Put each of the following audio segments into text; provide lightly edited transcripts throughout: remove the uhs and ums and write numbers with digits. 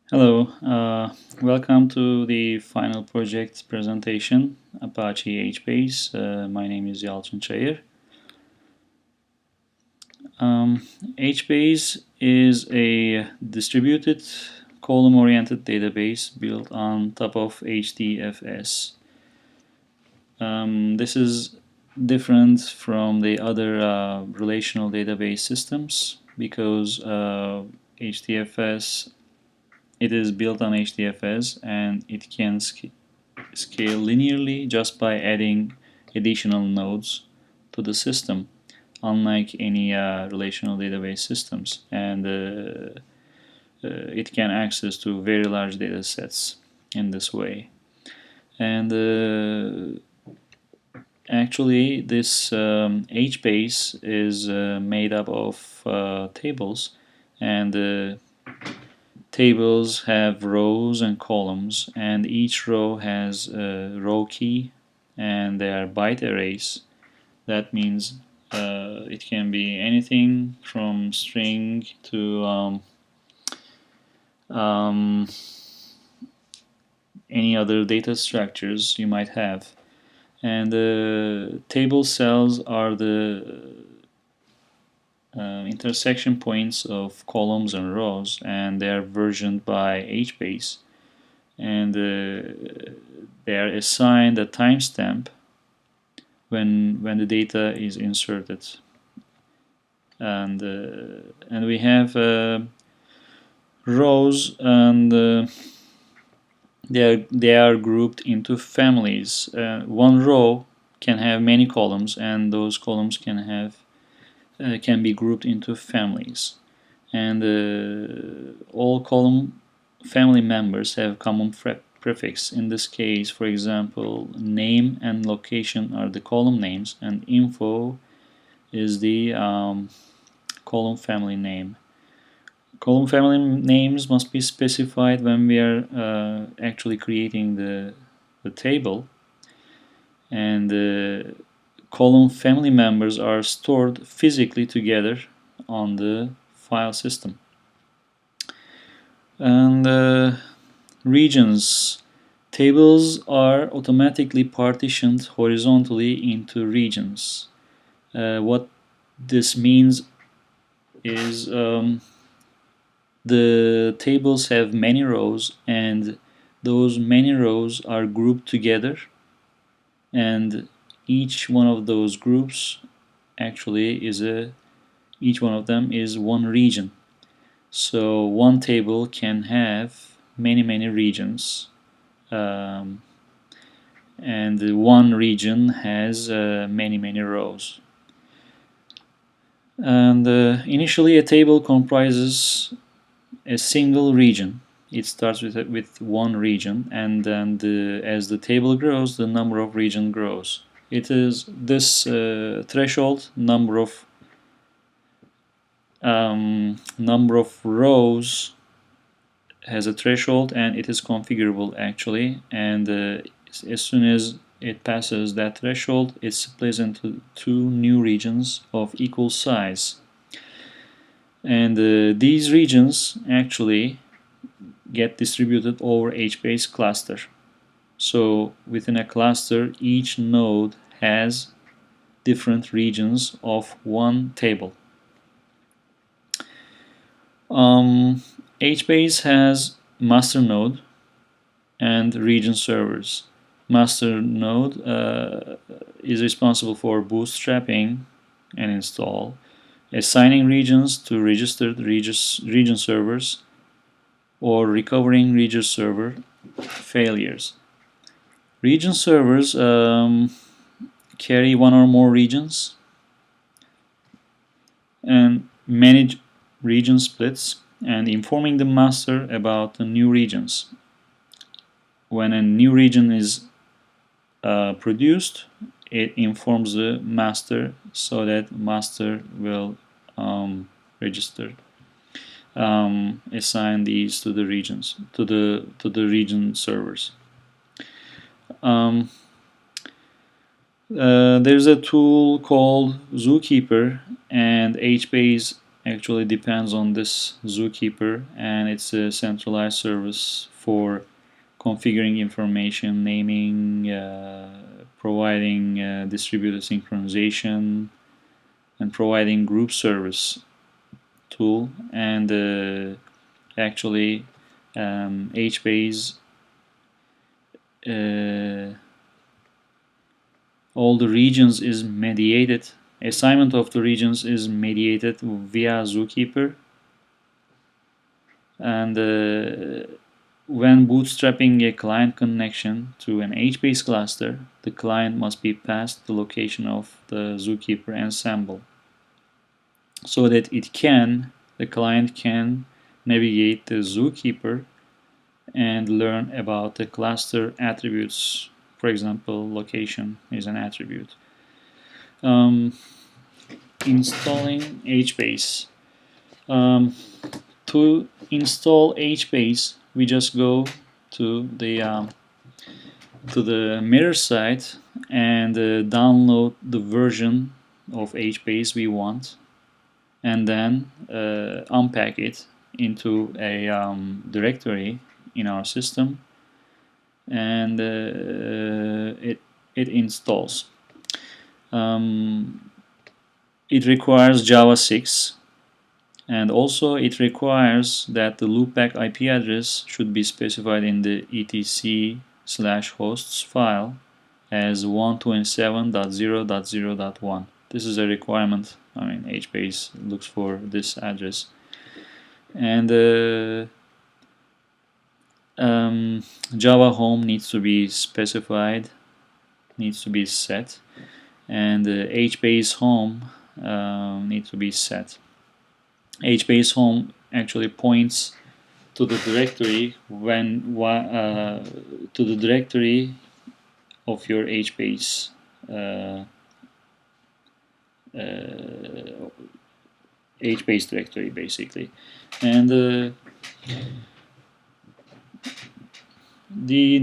Hello, welcome to the final project presentation, Apache HBase. My name is Yalçın Çayır. HBase is a distributed column-oriented database built on top of HDFS. This is different from the other relational database systems because HDFS it is built on HDFS and it can scale linearly just by adding additional nodes to the system, unlike any relational database systems. And it can access to very large data sets in this way. And actually, this HBase is made up of tables, and tables have rows and columns, and each row has a row key, and they are byte arrays. That means it can be anything from string to um, any other data structures you might have. And the table cells are the intersection points of columns and rows, and they are versioned by HBase, and they are assigned a timestamp when the data is inserted. And we have rows, and they are grouped into families. One row can have many columns, and those columns can be grouped into families. And all column family members have common prefix. In this case, for example, name and location are the column names, and info is the column family name. Column family names must be specified when we are actually creating the table, and column family members are stored physically together on the file system. And regions. Tables are automatically partitioned horizontally into regions. What this means is the tables have many rows, and those many rows are grouped together, and each one of those groups actually each one of them is one region. So one table can have many regions, and one region has many rows. And initially, a table comprises a single region. It starts with one region, and then as the table grows, the number of regions grows. It is this threshold number of rows has a threshold, and it is configurable actually, and as soon as it passes that threshold, it splits into two new regions of equal size. And these regions actually get distributed over HBase cluster. So within a cluster, each node has different regions of one table. HBase has master node and region servers. Master node is responsible for bootstrapping and install, assigning regions to registered region servers, or recovering region server failures. Region servers carry one or more regions and manage region splits and informing the master about the new regions. When a new region is produced, it informs the master so that master will assign these to the regions, to the region servers. There's a tool called Zookeeper, and HBase actually depends on this Zookeeper, and it's a centralized service for configuring information, naming, providing distributed synchronization, and providing group service tool. And actually HBase, all the regions is mediated. Assignment of the regions is mediated via Zookeeper, and when bootstrapping a client connection to an HBase cluster, the client must be passed the location of the Zookeeper ensemble, so that the client can navigate the Zookeeper and learn about the cluster attributes. For example, location is an attribute. Installing HBase. To install HBase, we just go to the mirror site and download the version of HBase we want, and then unpack it into a directory in our system, and it installs. It requires Java 6, and also it requires that the loopback IP address should be specified in the etc/hosts file as 127.0.0.1. This is a requirement. I mean, HBase looks for this address. And Java home needs to be specified, needs to be set, and HBase home needs to be set. HBase home actually points to the directory to the directory of your HBase HBase directory, basically. And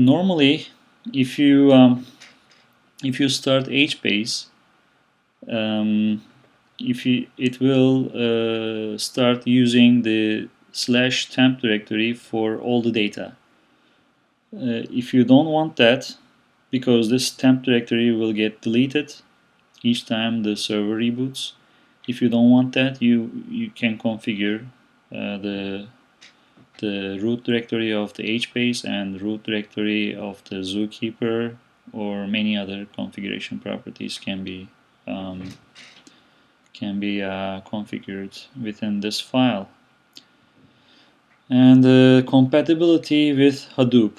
normally if you start HBase, it will start using the /temp directory for all the data. If you don't want that, because this temp directory will get deleted each time the server reboots, if you don't want that, you can configure the root directory of the HBase and root directory of the Zookeeper, or many other configuration properties can be configured within this file. And compatibility with Hadoop.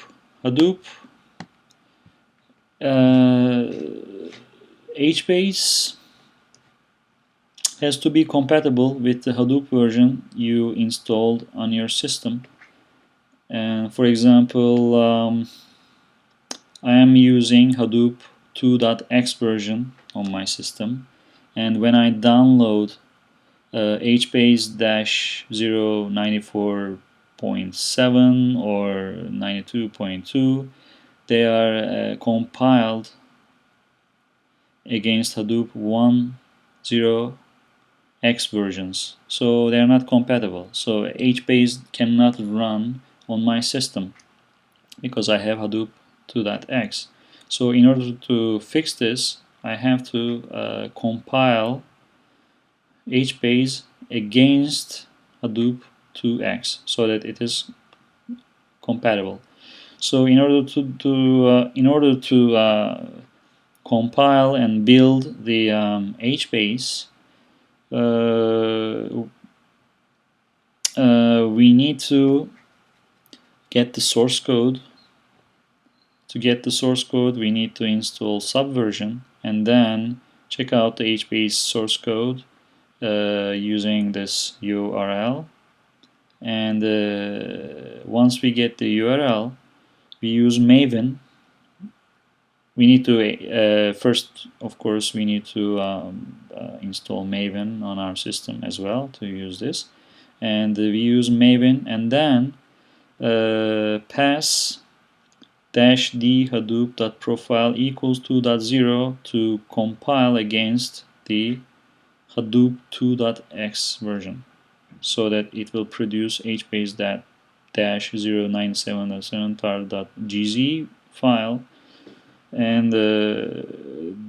HBase has to be compatible with the Hadoop version you installed on your system. And for example, I am using Hadoop 2.x version on my system, and when I download HBase-094.7 or 92.2, they are compiled against Hadoop 1.0x versions, so they are not compatible. So HBase cannot run on my system because I have Hadoop 2.x. So in order to fix this, I have to compile HBase against Hadoop 2x so that it is compatible. So in order to compile and build the HBase, we need to get the source code. To get the source code, we need to install Subversion and then check out the HBase source code using this URL. And once we get the URL, we use Maven. We need to first, of course, we need to install Maven on our system as well to use this. And we use Maven and then pass -d hadoop.profile equals 2.0 to compile against the Hadoop 2.x version. so that it will produce HBase that -097.7tar.gz file, and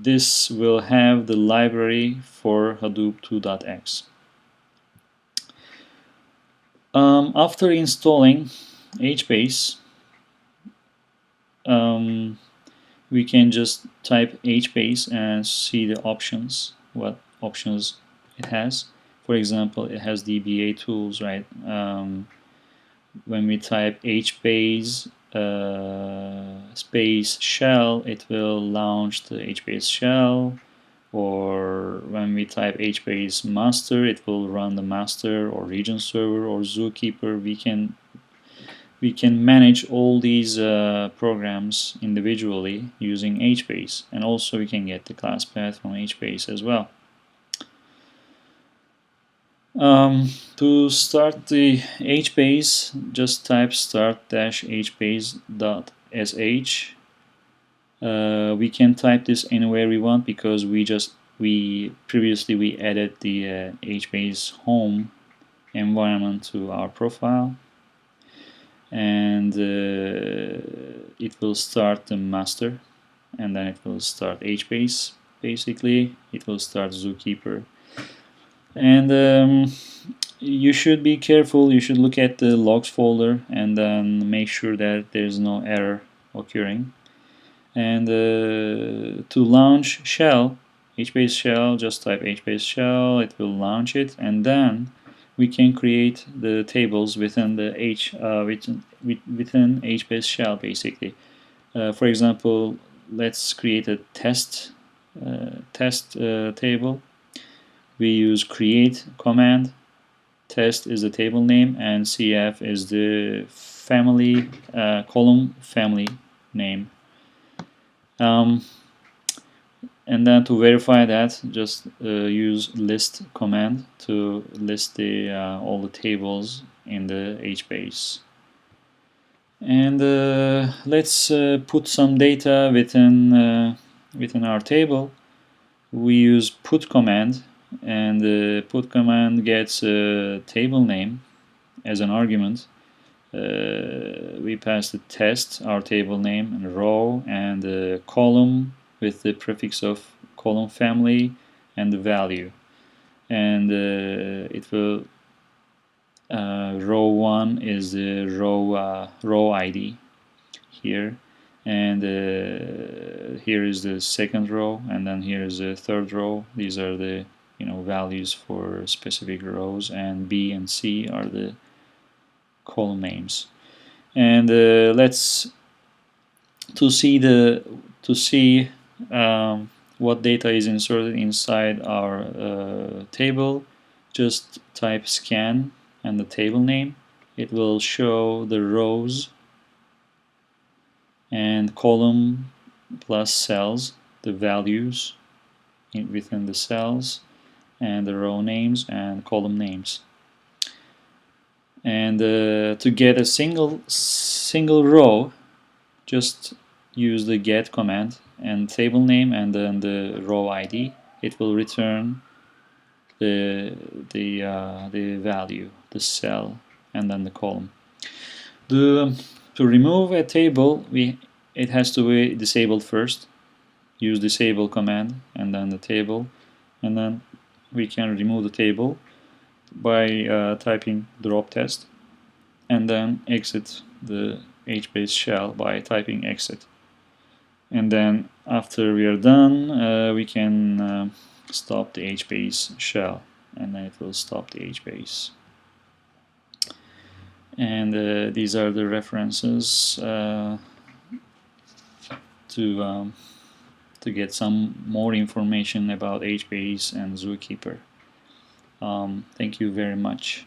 this will have the library for Hadoop 2.x. After installing HBase, we can just type HBase and see the options, what options it has. For example, it has DBA tools, right? When we type HBase space shell, it will launch the HBase shell. Or when we type HBase master, it will run the master or region server or zookeeper. We can manage all these programs individually using HBase, and also we can get the class path from HBase as well. To start the HBase, just type start-hbase.sh. We can type this anywhere we want because we previously added the HBase home environment to our profile, and it will start the master, and then it will start HBase. Basically, it will start zookeeper, and you should be careful. You should look at the logs folder and then make sure that there's no error occurring. And to launch shell, HBase shell, just type HBase shell, it will launch it, and then we can create the tables within the within HBase shell, basically. For example, let's create a test table. We use create command. Test is the table name, and CF is the family column family name. And then to verify that, just use list command to list the all the tables in the HBase. And let's put some data within our table. We use put command, and the put command gets a table name as an argument. We pass the test, our table name, and row, and the column with the prefix of column family and the value. And it will row 1 is the row ID here, and here is the second row, and then here is the third row. These are the values for specific rows, and B and C are the column names. And let's to see what data is inserted inside our table, just type scan and the table name. It will show the rows and column plus cells, the values within the cells, and the row names and column names. And to get a single row, just use the get command and table name and then the row ID. It will return the value, the cell, and then the column. To remove a table, it has to be disabled first. Use disable command and then the table, and then we can remove the table by typing drop test, and then exit the HBase shell by typing exit. And then after we are done, we can stop the HBase shell, and then it will stop the HBase. And these are the references to get some more information about HBase and Zookeeper. Thank you very much.